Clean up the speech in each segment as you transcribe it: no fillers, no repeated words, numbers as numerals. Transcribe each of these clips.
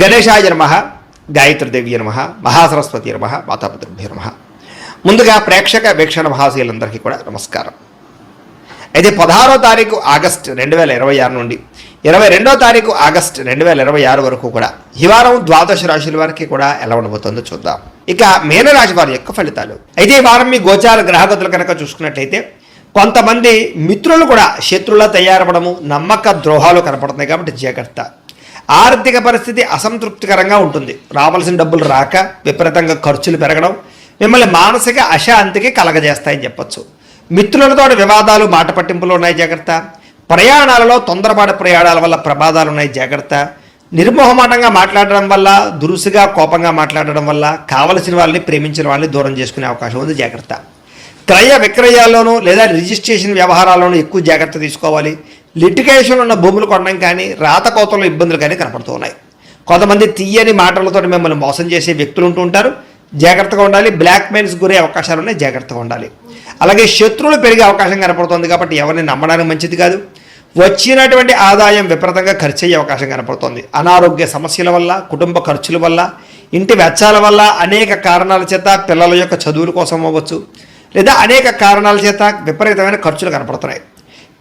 గణేశాయ నమః, గాయత్రీదేవి నమః, మహాసరస్వతి నమః, మాతాపితృభ్యో నమః. ముందుగా ప్రేక్షక వీక్షణ మహాశయులందరికీ కూడా నమస్కారం. అయితే 16వ తారీఖు ఆగస్టు 2026 నుండి 22వ తారీఖు ఆగస్టు 2026 వరకు కూడా ఈ వారం ద్వాదశ రాశుల వారికి కూడా ఎలా ఉండబోతుందో చూద్దాం. ఇక మీనరాశి వారి యొక్క ఫలితాలు. అయితే ఈ వారం మీ గోచార గ్రహగతులు కనుక చూసుకున్నట్లయితే కొంతమంది మిత్రులు కూడా శత్రువులా తయారవడము, నమ్మక ద్రోహాలు కనపడుతున్నాయి కాబట్టి జాగ్రత్త. ఆర్థిక పరిస్థితి అసంతృప్తికరంగా ఉంటుంది. రావాల్సిన డబ్బులు రాక విపరీతంగా ఖర్చులు పెరగడం మిమ్మల్ని మానసిక అశాంతికి కలగజేస్తాయని చెప్పొచ్చు. మిత్రులతో వివాదాలు, మాట పట్టింపులు ఉన్నాయి, జాగ్రత్త. ప్రయాణాలలో తొందరపాటు ప్రయాణాల వల్ల ప్రమాదాలు ఉన్నాయి, జాగ్రత్త. నిర్మోహమాటంగా మాట్లాడడం వల్ల, దురుసుగా కోపంగా మాట్లాడడం వల్ల కావలసిన వాళ్ళని, ప్రేమించిన వాళ్ళని దూరం చేసుకునే అవకాశం ఉంది, జాగ్రత్త. క్రయ విక్రయాల్లోనూ లేదా రిజిస్ట్రేషన్ వ్యవహారాల్లోనూ ఎక్కువ జాగ్రత్త తీసుకోవాలి. లిటిగేషన్ ఉన్న భూములు కొనడం కానీ, రాతకోతలో ఇబ్బందులు కానీ కనపడుతూ ఉన్నాయి. కొంతమంది తీయని మాటలతో మిమ్మల్ని మోసం చేసే వ్యక్తులు ఉంటూ ఉంటారు, జాగ్రత్తగా ఉండాలి. బ్లాక్ మెయిల్స్ గురే అవకాశాలు ఉన్నాయి, జాగ్రత్తగా ఉండాలి. అలాగే శత్రువులు పెరిగే అవకాశం కనపడుతుంది కాబట్టి ఎవరిని నమ్మడానికి మంచిది కాదు. వచ్చినటువంటి ఆదాయం విపరీతంగా ఖర్చు అయ్యే అవకాశం కనపడుతుంది. అనారోగ్య సమస్యల వల్ల, కుటుంబ ఖర్చుల వల్ల, ఇంటి వెచ్చాల వల్ల, అనేక కారణాల చేత పిల్లల యొక్క చదువుల కోసం అవ్వచ్చు, లేదా అనేక కారణాల చేత విపరీతమైన ఖర్చులు కనపడుతున్నాయి.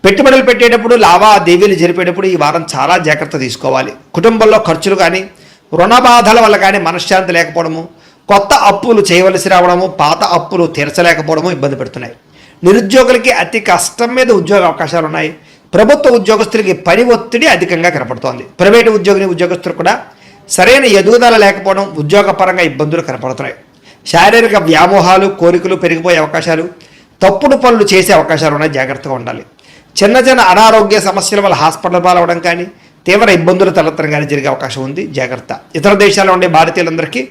పెట్టుబడులు పెట్టేటప్పుడు, లావాదేవీలు జరిపేటప్పుడు ఈ వారం చాలా జాగ్రత్త తీసుకోవాలి. కుటుంబంలో ఖర్చులు కానీ, రుణ బాధల వల్ల కానీ మనశ్శాంతి లేకపోవడము, కొత్త అప్పులు చేయవలసి రావడము, పాత అప్పులు తీర్చలేకపోవడము ఇబ్బంది పెడుతున్నాయి. నిరుద్యోగులకి అతి కష్టం మీద ఉద్యోగ అవకాశాలు ఉన్నాయి. ప్రభుత్వ ఉద్యోగస్తులకి పని ఒత్తిడి అధికంగా కనపడుతోంది. ప్రైవేటు ఉద్యోగస్తులు కూడా సరైన ఎదుగుదల లేకపోవడం, ఉద్యోగపరంగా ఇబ్బందులు కనపడుతున్నాయి. శారీరక వ్యామోహాలు, కోరికలు పెరిగిపోయే అవకాశాలు, తప్పుడు పనులు చేసే అవకాశాలు ఉన్నాయి, జాగ్రత్తగా ఉండాలి. చిన్న చిన్న అనారోగ్య సమస్యల వల్ల హాస్పిటల్ పాలవడం కానీ, తీవ్ర ఇబ్బందులు తలెత్తడం కానీ జరిగే అవకాశం ఉంది, జాగ్రత్త. ఇతర దేశాల్లో ఉండే భారతీయులందరికీ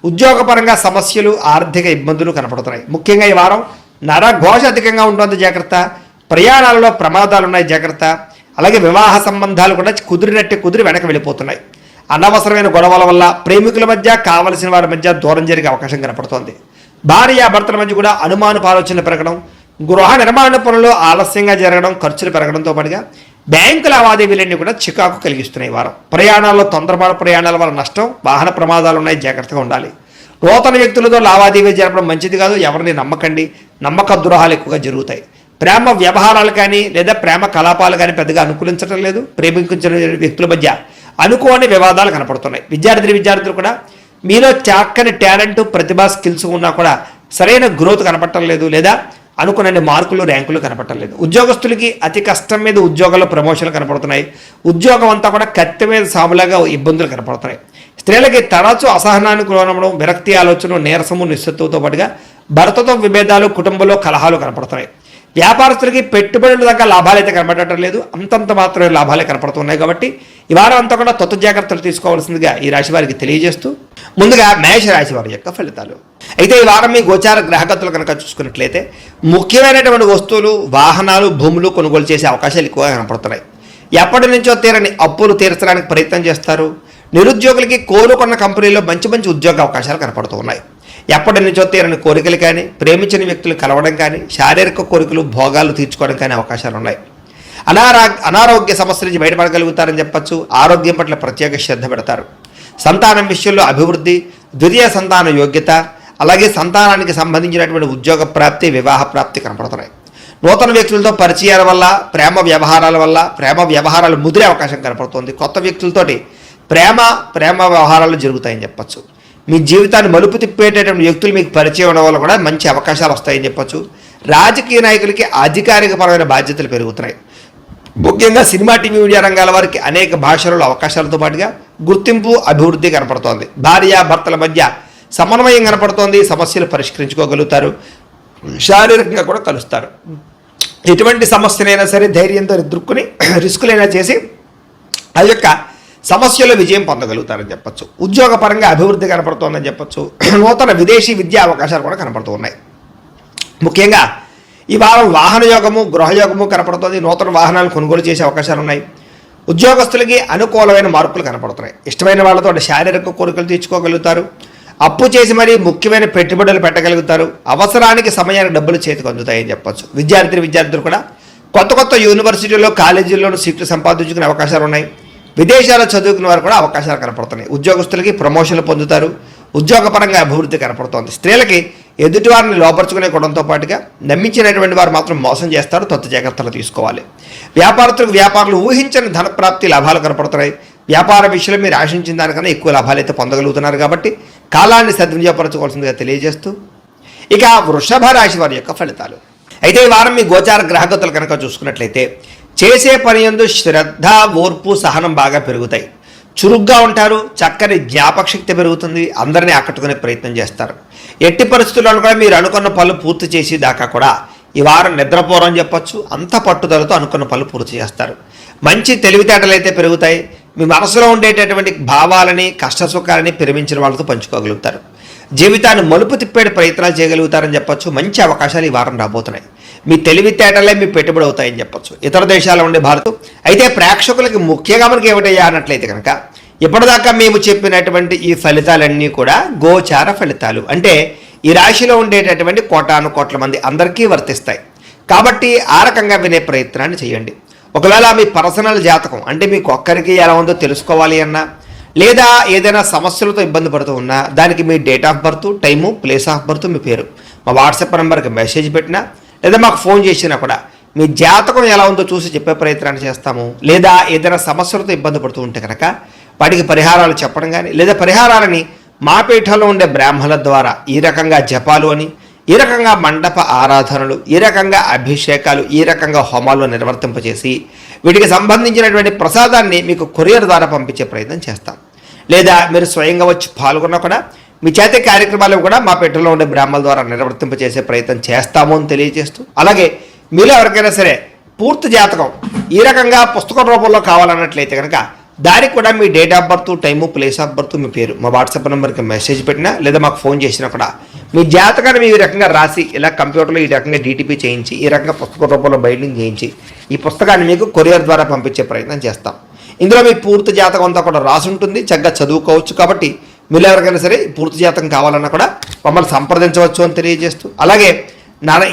ఉద్యోగపరంగా సమస్యలు, ఆర్థిక ఇబ్బందులు కనపడుతున్నాయి. ముఖ్యంగా ఈ వారం నరఘోష అధికంగా ఉంటుంది, జాగ్రత్త. ప్రయాణాలలో ప్రమాదాలు ఉన్నాయి, జాగ్రత్త. అలాగే వివాహ సంబంధాలు కూడా కుదిరి వెనక వెళ్ళిపోతున్నాయి. అనవసరమైన గొడవల వల్ల ప్రేమికుల మధ్య, కావలసిన వారి మధ్య దూరం జరిగే అవకాశం కనపడుతోంది. భార్యాభర్తల మధ్య కూడా అనుమానపు ఆలోచనలు పెరగడం, గృహ నిర్మాణ పనులు ఆలస్యంగా జరగడం, ఖర్చులు పెరగడంతో పాటుగా బ్యాంకు లావాదేవీలన్నీ కూడా చికాకు కలిగిస్తున్నాయి. వారం ప్రయాణాల్లో తొందరపాటు ప్రయాణాల వల్ల నష్టం, వాహన ప్రమాదాలు ఉన్నాయి, జాగ్రత్తగా ఉండాలి. నూతన వ్యక్తులతో లావాదేవీ జరపడం మంచిది కాదు, ఎవరిని నమ్మకండి. నమ్మక ద్రోహాలు ఎక్కువగా జరుగుతాయి. ప్రేమ వ్యవహారాలు కానీ లేదా ప్రేమ కలాపాలు కానీ పెద్దగా అనుకూలించడం లేదు. ప్రేమించిన వ్యక్తుల మధ్య అనుకోని వివాదాలు కనపడుతున్నాయి. విద్యార్థులు కూడా మీలో చక్కని టాలెంట్, ప్రతిభా, స్కిల్స్ ఉన్నా కూడా సరైన గ్రోత్ కనపడటం లేదు, లేదా అనుకున్న మార్కులు, ర్యాంకులు కనపడటం లేదు. ఉద్యోగస్తులకి అతి కష్టం మీద ఉద్యోగాల్లో ప్రమోషన్లు కనపడుతున్నాయి. ఉద్యోగం అంతా కూడా కత్తి మీద సాములాగా ఇబ్బందులు కనపడుతున్నాయి. స్త్రీలకి తరచూ అసహనానికి లోనవడం, విరక్తి ఆలోచన, నీరసము, నిస్సత్తుతో పాటుగా భర్తతో విభేదాలు, కుటుంబంలో కలహాలు కనపడుతున్నాయి. వ్యాపారస్తులకి పెట్టుబడులు దగ్గర లాభాలు అయితే కనపడటం లేదు, అంతంత మాత్రమే లాభాలే కనపడుతున్నాయి. కాబట్టి ఈ వారం అంతా కూడా కొత్త జాగ్రత్తలు తీసుకోవాల్సిందిగా ఈ రాశి వారికి తెలియజేస్తూ ముందుగా మేష రాశి వారి యొక్క ఫలితాలు. అయితే ఈ వారం మీ గోచార గ్రహగతులు కనుక చూసుకున్నట్లయితే ముఖ్యమైనటువంటి వస్తువులు, వాహనాలు, భూములు కొనుగోలు చేసే అవకాశాలు ఎక్కువగా కనపడుతున్నాయి. ఎప్పటి నుంచో తీరని అప్పులు తీర్చడానికి ప్రయత్నం చేస్తారు. నిరుద్యోగులకి కోరుకున్న కంపెనీలో మంచి మంచి ఉద్యోగ అవకాశాలు కనపడుతూ ఉన్నాయి. ఎప్పటి నుంచో తీరని కోరికలు కానీ, ప్రేమించిన వ్యక్తులు కలవడం కానీ, శారీరక కోరికలు, భోగాలు తీర్చుకోవడం కానీ అవకాశాలు ఉన్నాయి. అనారోగ్య సమస్యల నుంచి బయటపడగలుగుతారని చెప్పచ్చు. ఆరోగ్యం పట్ల ప్రత్యేక శ్రద్ధ పెడతారు. సంతానం విషయంలో అభివృద్ధి, ద్వితీయ సంతాన యోగ్యత, అలాగే సంతానానికి సంబంధించినటువంటి ఉద్యోగ ప్రాప్తి, వివాహ ప్రాప్తి కనపడుతున్నాయి. నూతన వ్యక్తులతో పరిచయాల వల్ల, ప్రేమ వ్యవహారాలు ముదిరే అవకాశం కనపడుతుంది. కొత్త వ్యక్తులతోటి ప్రేమ వ్యవహారాలు జరుగుతాయని చెప్పచ్చు. మీ జీవితాన్ని మలుపు తిప్పేటటువంటి వ్యక్తులు మీకు పరిచయం ఉండడం వల్ల కూడా మంచి అవకాశాలు వస్తాయని చెప్పచ్చు. రాజకీయ నాయకులకి అధికారికపరమైన బాధ్యతలు పెరుగుతున్నాయి. ముఖ్యంగా సినిమా, టీవీ, మీడియా రంగాల వారికి అనేక భాషలలో అవకాశాలతో పాటుగా గుర్తింపు, అభివృద్ధి కనపడుతోంది. భార్యాభర్తల మధ్య సమన్వయం కనపడుతోంది. సమస్యలు పరిష్కరించుకోగలుగుతారు. శారీరకంగా కూడా కలుస్తారు. ఎటువంటి సమస్యనైనా సరే ధైర్యంతో ఎదుర్కొని రిస్కులైనా చేసి ఆ యొక్క సమస్యలో విజయం పొందగలుగుతారని చెప్పచ్చు. ఉద్యోగపరంగా అభివృద్ధి కనపడుతోందని చెప్పచ్చు. నూతన విదేశీ విద్యా అవకాశాలు కూడా కనపడుతూ ఉన్నాయి. ముఖ్యంగా ఈ వారం వాహన యోగము, గృహయోగము కనపడుతుంది. నూతన వాహనాలు కొనుగోలు చేసే అవకాశాలు ఉన్నాయి. ఉద్యోగస్తులకి అనుకూలమైన మార్పులు కనపడుతున్నాయి. ఇష్టమైన వాళ్ళతో శారీరక కోరికలు తీర్చుకోగలుగుతారు. అప్పు చేసి మరీ ముఖ్యమైన పెట్టుబడులు పెట్టగలుగుతారు. అవసరానికి సమయానికి డబ్బులు చేతికి అందుతాయని చెప్పచ్చు. విద్యార్థులు కూడా కొత్త యూనివర్సిటీల్లో, కాలేజీల్లోనూ సీట్లు సంపాదించుకునే అవకాశాలు ఉన్నాయి. విదేశాల్లో చదువుకున్న వారు కూడా అవకాశాలు కనపడుతున్నాయి. ఉద్యోగస్తులకి ప్రమోషన్లు పొందుతారు. ఉద్యోగపరంగా అభివృద్ధి కనపడుతోంది. స్త్రీలకి ఎదుటివారిని లోపరుచుకునే కొడంతో పాటుగా నమ్మించినటువంటి వారు మాత్రం మోసం చేస్తారు. తొత్తు జాగ్రత్తలు తీసుకోవాలి. వ్యాపారస్తులకు వ్యాపారులు ఊహించని ధనప్రాప్తి లాభాలు కనపడుతున్నాయి. వ్యాపార విషయంలో మీరు ఆశించిన దానికన్నా ఎక్కువ లాభాలు అయితే పొందగలుగుతున్నారు కాబట్టి కాలాన్ని సద్వినియోగపరచుకోవాల్సిందిగా తెలియజేస్తూ ఇక వృషభ రాశి వారి యొక్క ఫలితాలు. అయితే ఈ వారం మీ గోచార గ్రహగతులు కనుక చూసుకున్నట్లయితే చేసే పని యందు శ్రద్ధ, ఓర్పు, సహనం బాగా పెరుగుతాయి. చురుగ్గా ఉంటారు. చక్కని జ్ఞాపకశక్తి పెరుగుతుంది. అందరినీ ఆకట్టుకునే ప్రయత్నం చేస్తారు. ఎట్టి పరిస్థితుల్లో కూడా మీరు అనుకున్న పనులు పూర్తి చేసి దాకా కూడా ఈ వారం నిద్రపోరని చెప్పొచ్చు. అంత పట్టుదలతో అనుకున్న పనులు పూర్తి చేస్తారు. మంచి తెలివితేటలు అయితే పెరుగుతాయి. మీ మనసులో ఉండేటటువంటి భావాలని, కష్టసుఖాలని ప్రేమించిన వాళ్ళతో పంచుకోగలుగుతారు. జీవితాన్ని మలుపు తిప్పేడు ప్రయత్నాలు చేయగలుగుతారని చెప్పొచ్చు. మంచి అవకాశాలు ఈ వారం రాబోతున్నాయి. మీ తెలివితేటలే మీ పెట్టుబడి అవుతాయని చెప్పొచ్చు. ఇతర దేశాల్లో ఉండే భారత్ అయితే ప్రేక్షకులకి ముఖ్యంగా మనకి ఏమిటయ్యా అన్నట్లయితే కనుక ఇప్పటిదాకా మేము చెప్పినటువంటి ఈ ఫలితాలన్నీ కూడా గోచార ఫలితాలు. అంటే ఈ రాశిలో ఉండేటటువంటి కోటాను కోట్ల మంది అందరికీ వర్తిస్తాయి. కాబట్టి ఆ రకంగా వినే ప్రయత్నాన్ని చేయండి. ఒకవేళ మీ పర్సనల్ జాతకం అంటే మీకు ఒక్కరికి ఎలా ఉందో తెలుసుకోవాలి అన్నా, లేదా ఏదైనా సమస్యలతో ఇబ్బంది పడుతూ ఉన్నా దానికి మీ date of birth, time, place of birth, మీ పేరు మా వాట్సాప్ నెంబర్కి మెసేజ్ పెట్టినా లేదా మాకు ఫోన్ చేసినా కూడా మీ జాతకం ఎలా ఉందో చూసి చెప్పే ప్రయత్నాన్ని చేస్తాము. లేదా ఏదైనా సమస్యలతో ఇబ్బంది పడుతూ ఉంటే కనుక వాటికి పరిహారాలు చెప్పడం కానీ, లేదా పరిహారాలని మా పీఠంలో ఉండే బ్రాహ్మణుల ద్వారా ఈ రకంగా జపాలు అని, ఈ రకంగా మండప ఆరాధనలు, ఈ రకంగా అభిషేకాలు, ఈ రకంగా హోమాలు నిర్వర్తింపచేసి వీటికి సంబంధించినటువంటి ప్రసాదాన్ని మీకు కొరియర్ ద్వారా పంపించే ప్రయత్నం చేస్తాం. లేదా మీరు స్వయంగా వచ్చి పాల్గొన్నా కూడా మీ చేత కార్యక్రమాలు కూడా మా పీఠంలో ఉండే బ్రాహ్మణుల ద్వారా నిర్వర్తింపచేసే ప్రయత్నం చేస్తాము అని తెలియజేస్తూ, అలాగే మీరు ఎవరికైనా సరే పూర్తి జాతకం ఈ రకంగా పుస్తకం రూపంలో కావాలన్నట్లయితే కనుక దానికి కూడా మీ date of birth, time, place of birth, మీ పేరు మా వాట్సాప్ నెంబర్కి మెసేజ్ పెట్టినా లేదా మాకు ఫోన్ చేసినా కూడా మీ జాతకాన్ని ఈ రకంగా రాసి ఇలా కంప్యూటర్లో ఈ రకంగా డీటీపీ చేయించి ఈ రకంగా పుస్తక రూపంలో బైండింగ్ చేయించి ఈ పుస్తకాన్ని మీకు కొరియర్ ద్వారా పంపించే ప్రయత్నం చేస్తాం. ఇందులో మీ పూర్తి జాతకం అంతా కూడా రాసి ఉంటుంది. చక్కగా చదువుకోవచ్చు. కాబట్టి మీరు ఎవరికైనా సరే పూర్తి జాతకం కావాలన్నా కూడా మమ్మల్ని సంప్రదించవచ్చు అని తెలియజేస్తూ, అలాగే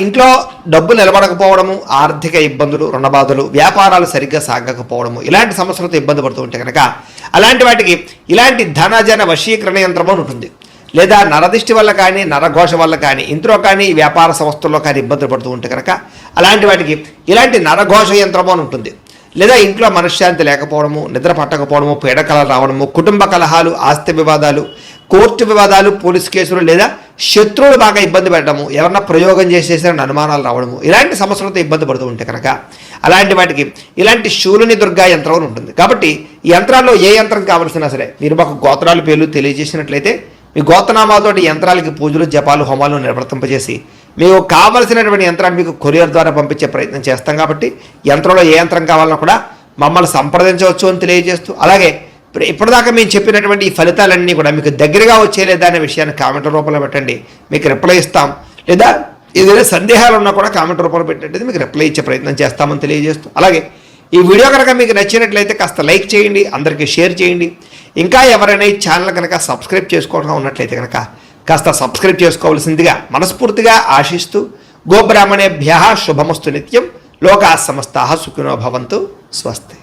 ఇంట్లో డబ్బు నిలబడకపోవడము, ఆర్థిక ఇబ్బందులు, రుణబాధలు, వ్యాపారాలు సరిగ్గా సాగకపోవడము, ఇలాంటి సమస్యలతో ఇబ్బంది పడుతూ ఉంటే కనుక అలాంటి వాటికి ఇలాంటి ధనజన వశీకరణ యంత్రం ఉంటుంది. లేదా నరదిష్టి వల్ల కానీ, నరఘోష వల్ల కానీ, ఇంట్లో కానీ, వ్యాపార సంస్థల్లో కానీ ఇబ్బందులు పడుతూ ఉంటే కనుక అలాంటి వాటికి ఇలాంటి నరఘోష యంత్రం అని ఉంటుంది. లేదా ఇంట్లో మనశ్శాంతి లేకపోవడము, నిద్ర పట్టకపోవడము, పీడకలలు రావడము, కుటుంబ కలహాలు, ఆస్తి వివాదాలు, కోర్టు వివాదాలు, పోలీస్ కేసులు, లేదా శత్రువులు బాగా ఇబ్బంది పెట్టడము, ఎవరన్నా ప్రయోగం చేసేసారని అనుమానాలు రావడము, ఇలాంటి సమస్యలతో ఇబ్బంది పడుతూ ఉంటే కనుక అలాంటి వాటికి ఇలాంటి శూలుని దుర్గా యంత్రం ఉంటుంది. కాబట్టి ఈ యంత్రాల్లో ఏ యంత్రం కావాల్సినా సరే మీరు మాకు గోత్రాల పేర్లు తెలియజేసినట్లయితే మీ గోత్రనామాలతోటి యంత్రాలకి పూజలు, జపాలు, హోమాలు నిర్వర్తింపజేసి మీకు కావలసినటువంటి యంత్రాన్ని మీకు కొరియర్ ద్వారా పంపించే ప్రయత్నం చేస్తాం. కాబట్టి యంత్రంలో ఏ యంత్రం కావాలన్నా కూడా మమ్మల్ని సంప్రదించవచ్చు అని తెలియజేస్తూ, అలాగే ఇప్పటిదాకా మేము చెప్పినటువంటి ఈ ఫలితాలన్నీ కూడా మీకు దగ్గరగా వచ్చేలేదా అనే విషయాన్ని కామెంట్ రూపంలో పెట్టండి. మీకు రిప్లై ఇస్తాం. లేదా ఏదైనా సందేహాలు ఉన్నా కూడా కామెంట్ రూపంలో పెట్టండి. మీకు రిప్లై ఇచ్చే ప్రయత్నం చేస్తామని తెలియజేస్తూ, అలాగే ఈ వీడియో కనుక మీకు నచ్చినట్లయితే కాస్త లైక్ చేయండి, అందరికీ షేర్ చేయండి. ఇంకా ఎవరైనా ఈ ఛానల్ కనుక సబ్స్క్రైబ్ చేసుకోవడం ఉన్నట్లయితే కనుక కాస్త సబ్స్క్రైబ్ చేసుకోవాల్సిందిగా మనస్ఫూర్తిగా ఆశిస్తూ, గోబ్రాహ్మణేభ్యః శుభమస్తు నిత్యం, లోకాః సమస్తాః సుఖినో భవంతు. స్వస్తి.